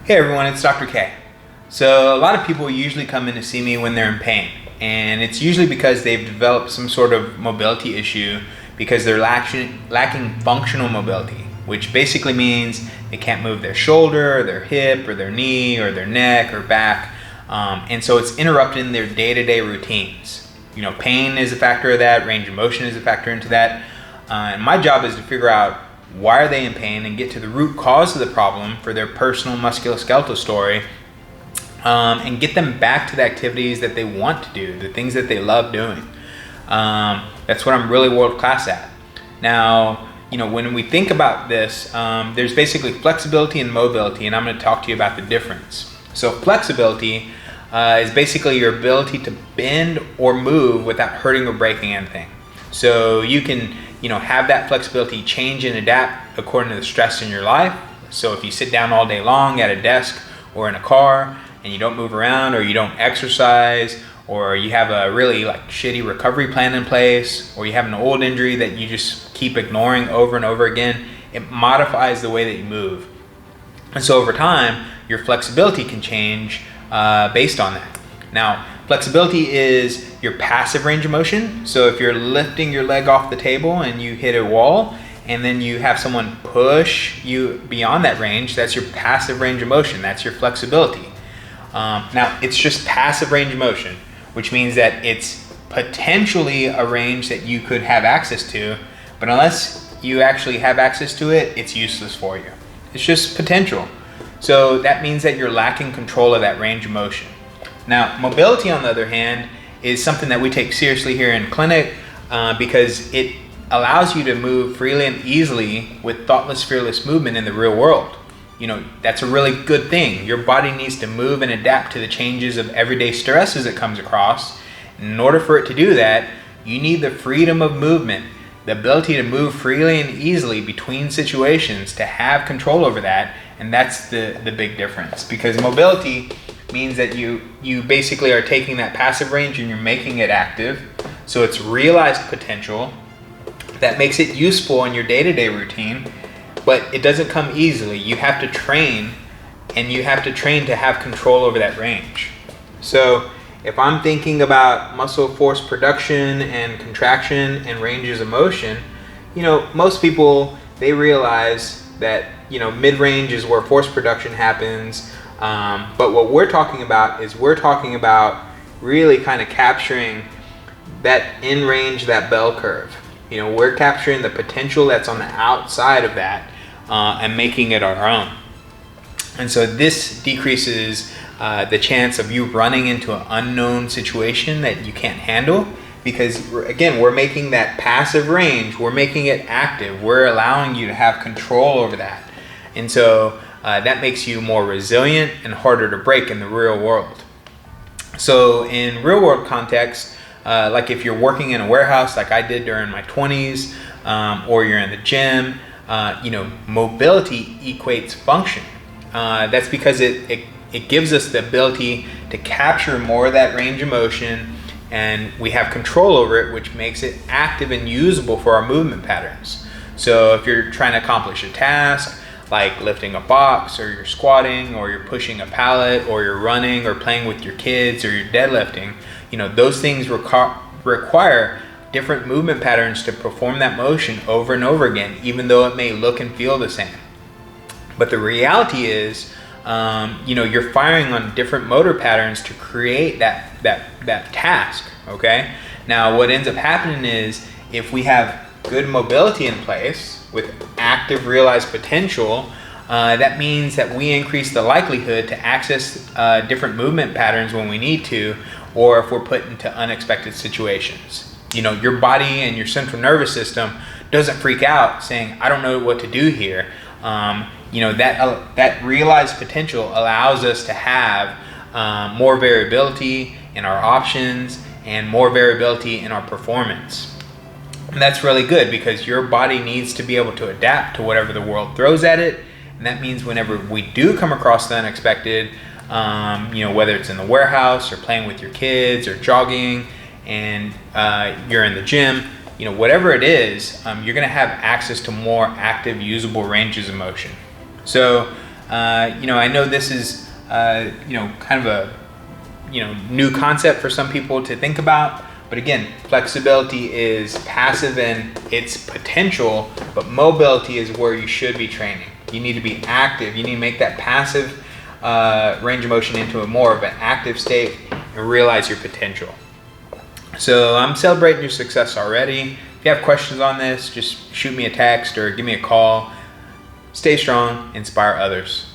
Hey everyone, it's Dr. K. So a lot of people usually come in to see me when they're in pain, and it's usually because they've developed some sort of mobility issue because they're lacking functional mobility, which basically means they can't move their shoulder or their hip or their knee or their neck or back, and so it's interrupting their day-to-day routines. You know, pain is a factor of that, range of motion is a factor into that, and my job is to figure out why are they in pain and get to the root cause of the problem for their personal musculoskeletal story, and get them back to the activities that they want to do, the things that they love doing. That's what I'm really world class at. Now, you know, when we think about this, there's basically flexibility and mobility, and I'm going to talk to you about the difference. So flexibility is basically your ability to bend or move without hurting or breaking anything. So you can, have that flexibility change and adapt according to the stress in your life. So if you sit down all day long at a desk or in a car and you don't move around, or you don't exercise, or you have a really shitty recovery plan in place, or you have an old injury that you just keep ignoring over and over again, it modifies the way that you move. And so over time, your flexibility can change based on that. Now, flexibility is your passive range of motion. So if you're lifting your leg off the table and you hit a wall, and then you have someone push you beyond that range, that's your passive range of motion. That's your flexibility. Now, it's just passive range of motion, which means that it's potentially a range that you could have access to, but unless you actually have access to it, it's useless for you. It's just potential. So that means that you're lacking control of that range of motion. Now, mobility, on the other hand, is something that we take seriously here in clinic because it allows you to move freely and easily with thoughtless, fearless movement in the real world. That's a really good thing. Your body needs to move and adapt to the changes of everyday stresses it comes across. In order for it to do that, you need the freedom of movement, the ability to move freely and easily between situations, to have control over that. And that's the big difference, because mobility means that you basically are taking that passive range and you're making it active. So it's realized potential that makes it useful in your day-to-day routine, but it doesn't come easily. You have to train, and you have to train to have control over that range. So if I'm thinking about muscle force production and contraction and ranges of motion, most people, they realize that mid-range is where force production happens. But what we're talking about is really kind of capturing that in range, that bell curve. We're capturing the potential that's on the outside of that and making it our own. And so this decreases the chance of you running into an unknown situation that you can't handle, because again, we're making that passive range, we're making it active, we're allowing you to have control over that. And so that makes you more resilient and harder to break in the real world. So in real world context, like if you're working in a warehouse like I did during my 20s, or you're in the gym, mobility equates function. That's because it gives us the ability to capture more of that range of motion, and we have control over it, which makes it active and usable for our movement patterns. So if you're trying to accomplish a task, like lifting a box, or you're squatting, or you're pushing a pallet, or you're running, or playing with your kids, or you're deadlifting, those things require different movement patterns to perform that motion over and over again, even though it may look and feel the same. But the reality is, you're firing on different motor patterns to create that task, okay? Now, what ends up happening is, if we have good mobility in place with active realized potential, that means that we increase the likelihood to access different movement patterns when we need to, or if we're put into unexpected situations. Your body and your central nervous system doesn't freak out saying, I don't know what to do here. That realized potential allows us to have more variability in our options and more variability in our performance. And that's really good, because your body needs to be able to adapt to whatever the world throws at it. And that means whenever we do come across the unexpected, whether it's in the warehouse or playing with your kids or jogging, and you're in the gym, whatever it is, you're going to have access to more active, usable ranges of motion. So I know this is, kind of a, new concept for some people to think about. But again, flexibility is passive in its potential, but mobility is where you should be training. You need to be active. You need to make that passive range of motion into a more of an active state and realize your potential. So I'm celebrating your success already. If you have questions on this, just shoot me a text or give me a call. Stay strong, inspire others.